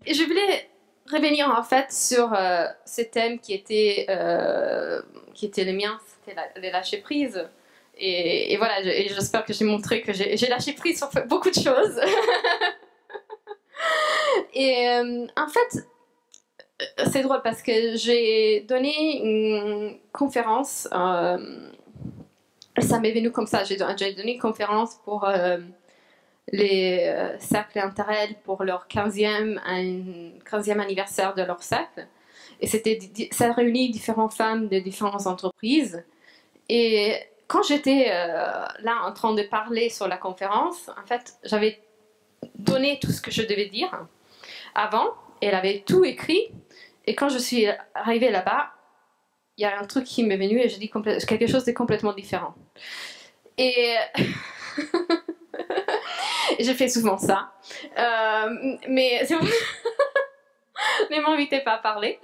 Et je voulais revenir en fait sur ce thème qui était le mien, c'était le lâcher prise. Et voilà, j'espère que j'ai montré que j'ai lâché prise sur beaucoup de choses. Et en fait, c'est drôle parce que j'ai donné une conférence, ça m'est venu comme ça, j'ai donné une conférence pour les cercles Interrel pour leur 15e anniversaire de leur cercle. Et ça réunit différentes femmes de différentes entreprises. Et quand j'étais là en train de parler sur la conférence, en fait, j'avais donné tout ce que je devais dire avant. Elle avait tout écrit. Et quand je suis arrivée là-bas, il y a un truc qui m'est venu et j'ai dit quelque chose de complètement différent. Et je fais souvent ça. Mais ne m'invitez pas à parler.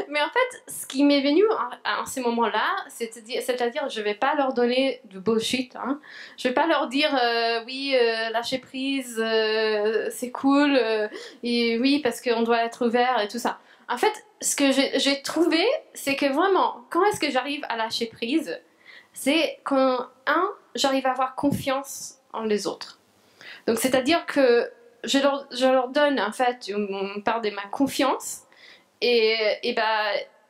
Mais en fait, ce qui m'est venu en ces moments-là, c'est-à-dire, je vais pas leur donner du bullshit. Hein. Je vais pas leur dire oui, lâcher prise, c'est cool, et oui, parce qu'on doit être ouvert et tout ça. En fait, ce que j'ai trouvé, c'est que vraiment, quand est-ce que j'arrive à lâcher prise, c'est quand, j'arrive à avoir confiance en les autres. Donc, c'est-à-dire que je leur donne, en fait, une part de ma confiance. Et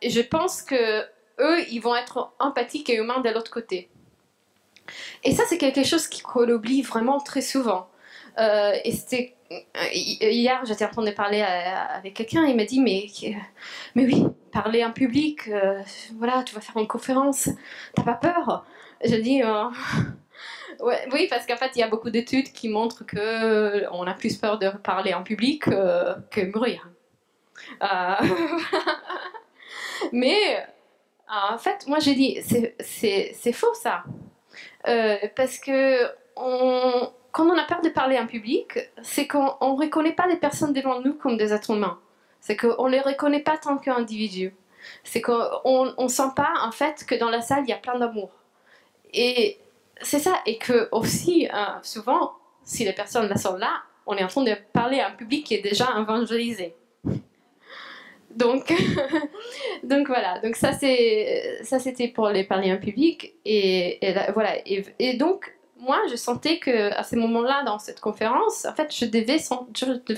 je pense que eux, ils vont être empathiques et humains de l'autre côté. Et ça, c'est quelque chose qu'on oublie vraiment très souvent. Et c'était hier, j'étais en train de parler avec quelqu'un, il m'a dit mais oui, parler en public, voilà, tu vas faire une conférence, t'as pas peur? J'ai dit ouais, oui, parce qu'en fait, il y a beaucoup d'études qui montrent que on a plus peur de parler en public que mourir. Mais en fait, moi j'ai dit c'est faux ça, parce que quand on a peur de parler en public, c'est qu'on ne reconnaît pas les personnes devant nous comme des êtres humains. C'est qu'on ne les reconnaît pas tant qu'individus. C'est qu'on ne sent pas en fait que dans la salle il y a plein d'amour. Et c'est ça, et que aussi souvent, si les personnes sont là, on est en train de parler à un public qui est déjà évangélisé. Donc voilà, donc ça c'était pour les parler en public et là, voilà et donc moi je sentais que à ces moments-là dans cette conférence, en fait je devais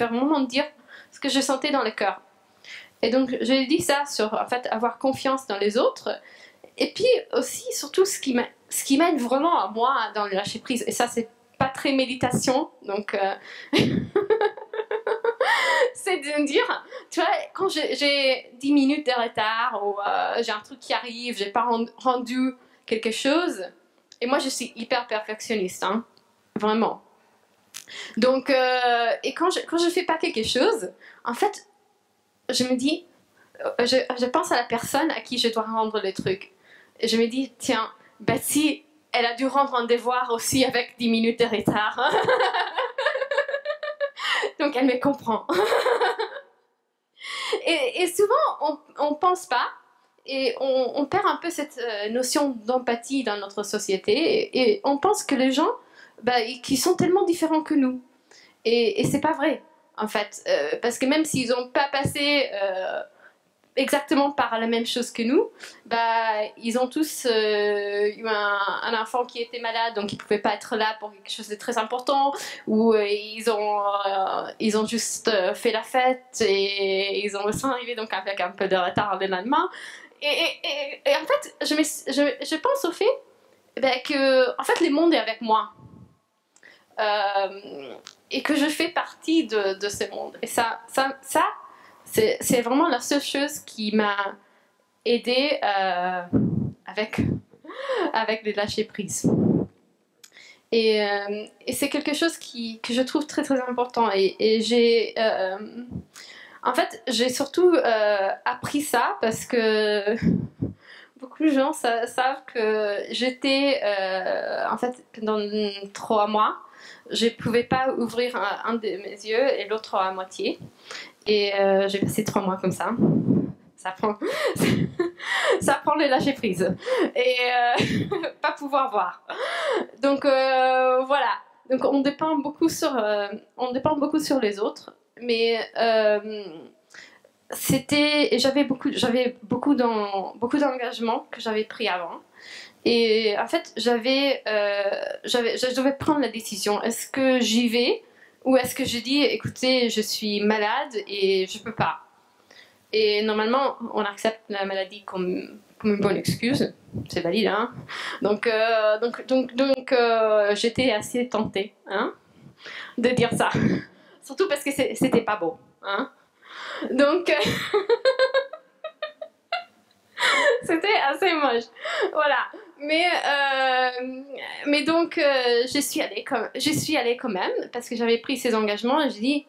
vraiment dire ce que je sentais dans le cœur. Et donc je dis ça sur en fait avoir confiance dans les autres et puis aussi surtout ce qui m'aide vraiment à moi dans le lâcher prise, et ça c'est pas très méditation donc c'est de me dire, tu vois, quand j'ai 10 minutes de retard ou j'ai un truc qui arrive, j'ai pas rendu quelque chose, et moi je suis hyper perfectionniste, hein, vraiment. Donc, et quand je fais pas quelque chose, en fait, je me dis, je pense à la personne à qui je dois rendre le truc. Et je me dis, tiens, Betsy, elle a dû rendre un devoir aussi avec 10 minutes de retard. Donc elle me comprend. Et souvent, on pense pas, et on perd un peu cette notion d'empathie dans notre société, et on pense que les gens, qui sont tellement différents que nous. Et c'est pas vrai, en fait. Parce que même s'ils n'ont pas passé exactement par la même chose que nous, ils ont tous eu un enfant qui était malade, donc ils ne pouvaient pas être là pour quelque chose de très important, ou ils ont juste fait la fête et ils sont arrivés donc avec un peu de retard le lendemain. Et en fait, je pense au fait que en fait, le monde est avec moi. Et que je fais partie de ce monde. Et ça c'est vraiment la seule chose qui m'a aidée avec les lâcher prise. Et c'est quelque chose que je trouve très très important. Et j'ai en fait j'ai surtout appris ça parce que beaucoup de gens savent que j'étais en fait pendant 3 mois, je ne pouvais pas ouvrir un de mes yeux et l'autre à moitié. Et j'ai passé 3 mois comme ça. Ça prend. Ça prend le lâcher prise et pas pouvoir voir. Donc voilà. Donc on dépend beaucoup sur les autres, mais j'avais beaucoup d'engagement que j'avais pris avant. Et en fait, je devais prendre la décision. Est-ce que j'y vais ou est-ce que je dis, écoutez, je suis malade et je peux pas. Et normalement, on accepte la maladie comme une bonne excuse. C'est valide, hein. Donc, j'étais assez tentée, hein, de dire ça. Surtout parce que c'était pas beau, hein. Donc, c'était assez moche. Voilà. Mais donc, je suis allée quand même parce que j'avais pris ces engagements et j'ai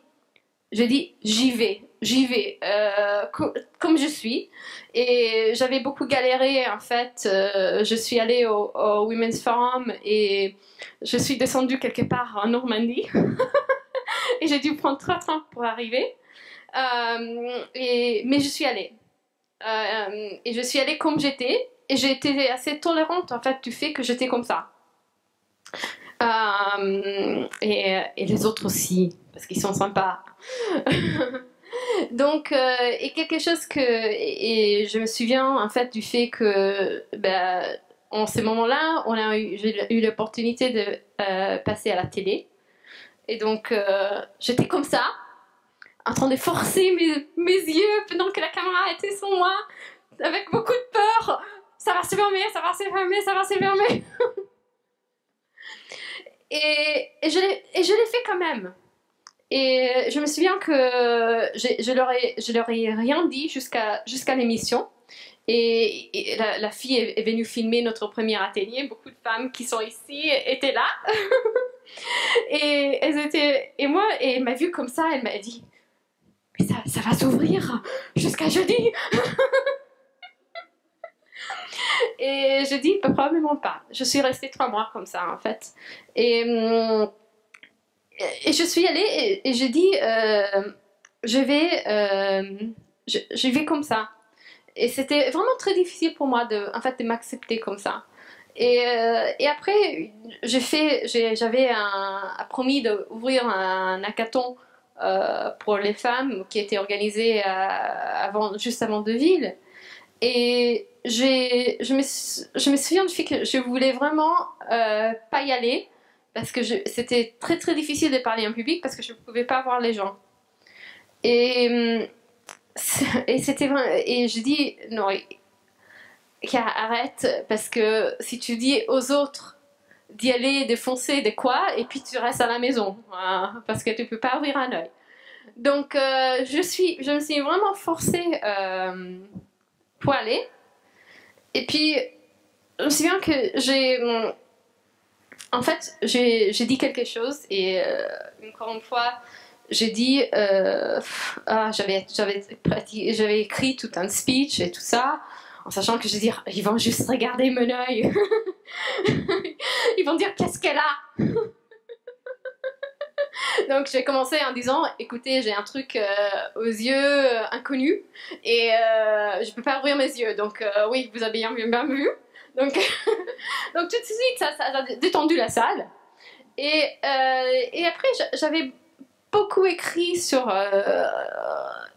dit j'y vais comme je suis. Et j'avais beaucoup galéré en fait. Je suis allée au Women's Forum et je suis descendue quelque part en Normandie. Et j'ai dû prendre 3 temps pour arriver. Mais je suis allée. Et je suis allée comme j'étais. Et j'ai été assez tolérante en fait du fait que j'étais comme ça. Et les autres aussi, parce qu'ils sont sympas. Donc, et quelque chose et je me souviens en fait du fait que en ces moments-là, j'ai eu l'opportunité de passer à la télé. Et donc, j'étais comme ça, en train de forcer mes yeux pendant que la caméra était sur moi, avec beaucoup de peur. Ça va se fermer, ça va se fermer, ça va se fermer. Et je l'ai fait quand même. Et je me souviens que je leur ai rien dit jusqu'à l'émission. Et la fille est venue filmer notre premier atelier. Beaucoup de femmes qui sont ici étaient là. Et elle m'a vue comme ça, elle m'a dit « Mais ça va s'ouvrir jusqu'à jeudi !» Et je dis probablement pas. Je suis restée 3 mois comme ça en fait. Et je suis allée et j'ai dit je vais comme ça. Et c'était vraiment très difficile pour moi de m'accepter comme ça. Et après j'avais promis d'ouvrir un hackathon pour les femmes qui était organisé juste avant Deauville. Et je me souviens du fait que je voulais vraiment pas y aller parce que c'était très très difficile de parler en public parce que je ne pouvais pas voir les gens. Et je dis non, arrête, parce que si tu dis aux autres d'y aller, de foncer, de quoi, et puis tu restes à la maison, hein, parce que tu peux pas ouvrir un œil. Donc je me suis vraiment forcée pour aller. Et puis je me souviens que en fait j'ai dit quelque chose et encore une fois j'ai dit j'avais écrit tout un speech et tout ça en sachant que je vais dire ils vont juste regarder mon œil. Ils vont dire qu'est-ce qu'elle a. Donc j'ai commencé en disant écoutez j'ai un truc aux yeux inconnus et je peux pas ouvrir mes yeux donc oui vous avez bien vu. Donc tout de suite ça a détendu la salle et après j'avais beaucoup écrit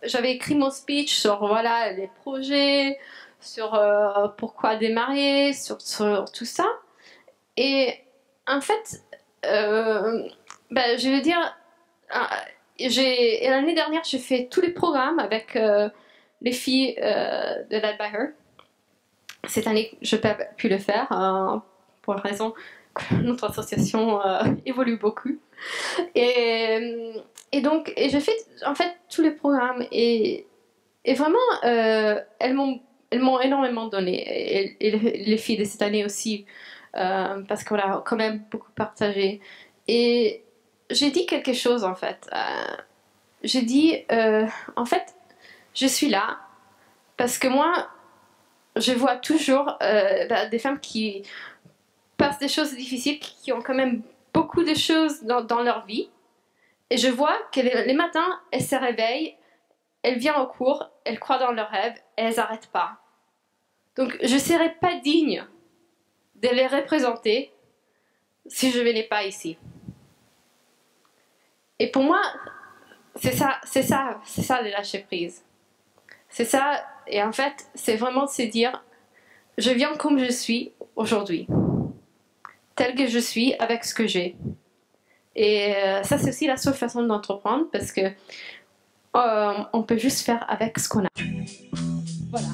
j'avais écrit mon speech sur voilà les projets, sur pourquoi démarrer, sur tout ça. Et en fait je veux dire l'année dernière j'ai fait tous les programmes avec les filles de Led by Her. Cette année je n'ai pas pu le faire pour la raison que notre association évolue beaucoup. Et donc j'ai fait en fait tous les programmes et vraiment elles m'ont énormément donné et les filles de cette année aussi parce qu'on a quand même beaucoup partagé. Et j'ai dit quelque chose en fait. J'ai dit en fait je suis là parce que moi je vois toujours des femmes qui passent des choses difficiles, qui ont quand même beaucoup de choses dans leur vie. Et je vois que les matins, elles se réveillent, elles viennent au cours, elles croient dans leurs rêves et elles n'arrêtent pas. Donc je ne serais pas digne de les représenter si je ne venais pas ici. Et pour moi, c'est ça le lâcher prise. C'est ça, et en fait, c'est vraiment de se dire, je viens comme je suis aujourd'hui, tel que je suis avec ce que j'ai. Et ça, c'est aussi la seule façon d'entreprendre parce que on peut juste faire avec ce qu'on a. Voilà.